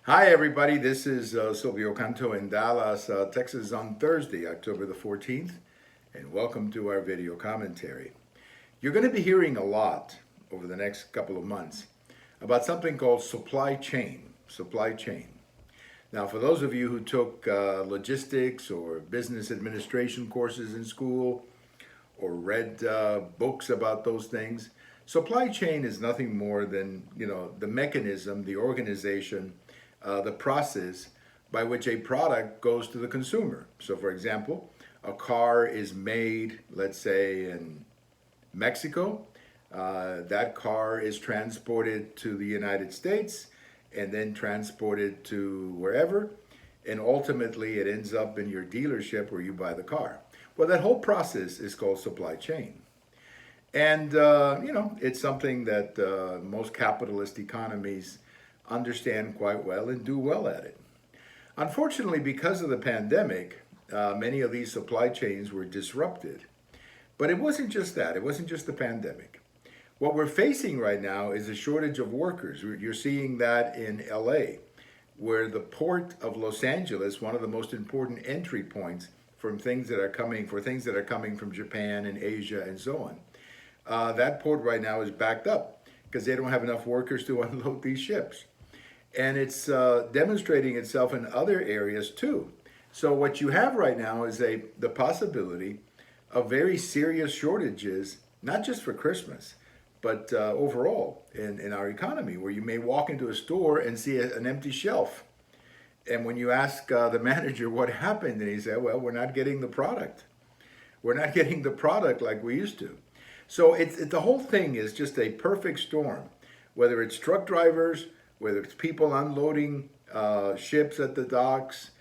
Hi, everybody. This is Silvio Canto in Dallas, Texas on Thursday, October the 14th, and welcome to our video commentary. You're going to be hearing a lot over the next couple of months about something called supply chain. Supply chain. Now, for those of you who took logistics or business administration courses in school or read books about those things, supply chain is nothing more than, the mechanism, the organization, the process by which a product goes to the consumer. So, for example, a car is made, let's say, in Mexico. That car is transported to the United States and then transported to wherever, and ultimately it ends up in your dealership where you buy the car. Well, that whole process is called supply chain. And, it's something that most capitalist economies understand quite well and do well at it. Unfortunately, because of the pandemic, many of these supply chains were disrupted. But it wasn't just that, it wasn't just the pandemic. What we're facing right now is a shortage of workers. You're seeing that in LA, where the port of Los Angeles, one of the most important entry points from things that are coming from Japan and Asia and so on. That port right now is backed up because they don't have enough workers to unload these ships. And it's demonstrating itself in other areas too. So what you have right now is the possibility of very serious shortages, not just for Christmas, but overall in our economy, where you may walk into a store and see an empty shelf. And when you ask the manager what happened, and he said, well, we're not getting the product. We're not getting the product like we used to. So the whole thing is just a perfect storm, whether it's truck drivers, whether it's people unloading ships at the docks,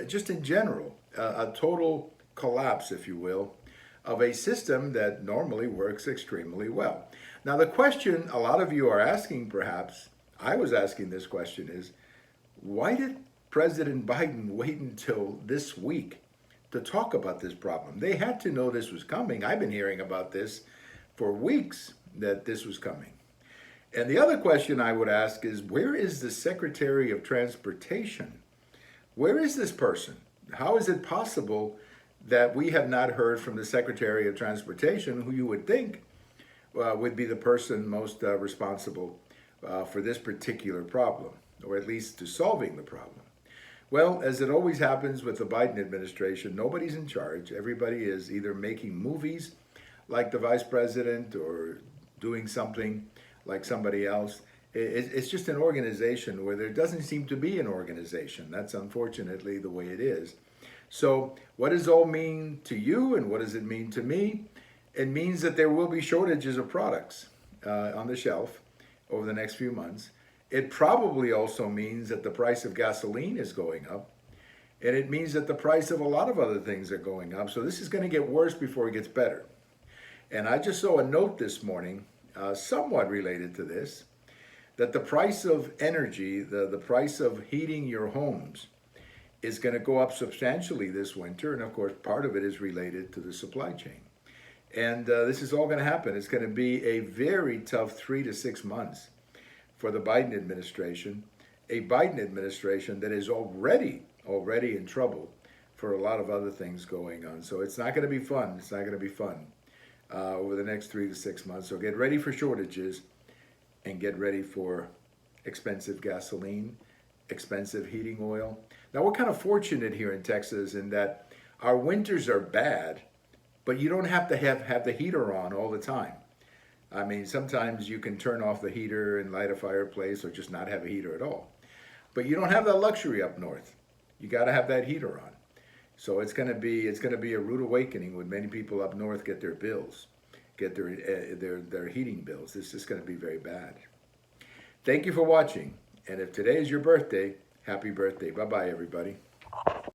just in general, a total collapse, if you will, of a system that normally works extremely well. Now, the question a lot of you are asking, perhaps, I was asking this question is, why did President Biden wait until this week to talk about this problem? They had to know this was coming. I've been hearing about this for weeks, that this was coming. And the other question I would ask is, where is the Secretary of Transportation? Where is this person? How is it possible that we have not heard from the Secretary of Transportation, who you would think would be the person most responsible for this particular problem, or at least to solving the problem? Well, as it always happens with the Biden administration, nobody's in charge. Everybody is either making movies like the vice president or doing something like somebody else. It's just an organization where there doesn't seem to be an organization. That's unfortunately the way it is. So what does it all mean to you, and what does it mean to me? It means that there will be shortages of products on the shelf over the next few months. It probably also means that the price of gasoline is going up, and it means that the price of a lot of other things are going up. So this is going to get worse before it gets better. And I just saw a note this morning, somewhat related to this, that the price of energy, the price of heating your homes, is going to go up substantially this winter. And of course, part of it is related to the supply chain. And this is all going to happen. It's going to be a very tough 3 to 6 months for the Biden administration, a Biden administration that is already in trouble for a lot of other things going on. So it's not going to be fun. It's not going to be fun over the next 3 to 6 months. So get ready for shortages and get ready for expensive gasoline, expensive heating oil. Now, we're kind of fortunate here in Texas in that our winters are bad, but you don't have to have the heater on all the time. I mean, sometimes you can turn off the heater and light a fireplace or just not have a heater at all. But you don't have that luxury up north. You got to have that heater on. So it's going to be a rude awakening when many people up north get their bills, get their heating bills. This is going to be very bad. Thank you for watching. And if today is your birthday, happy birthday. Bye-bye, everybody.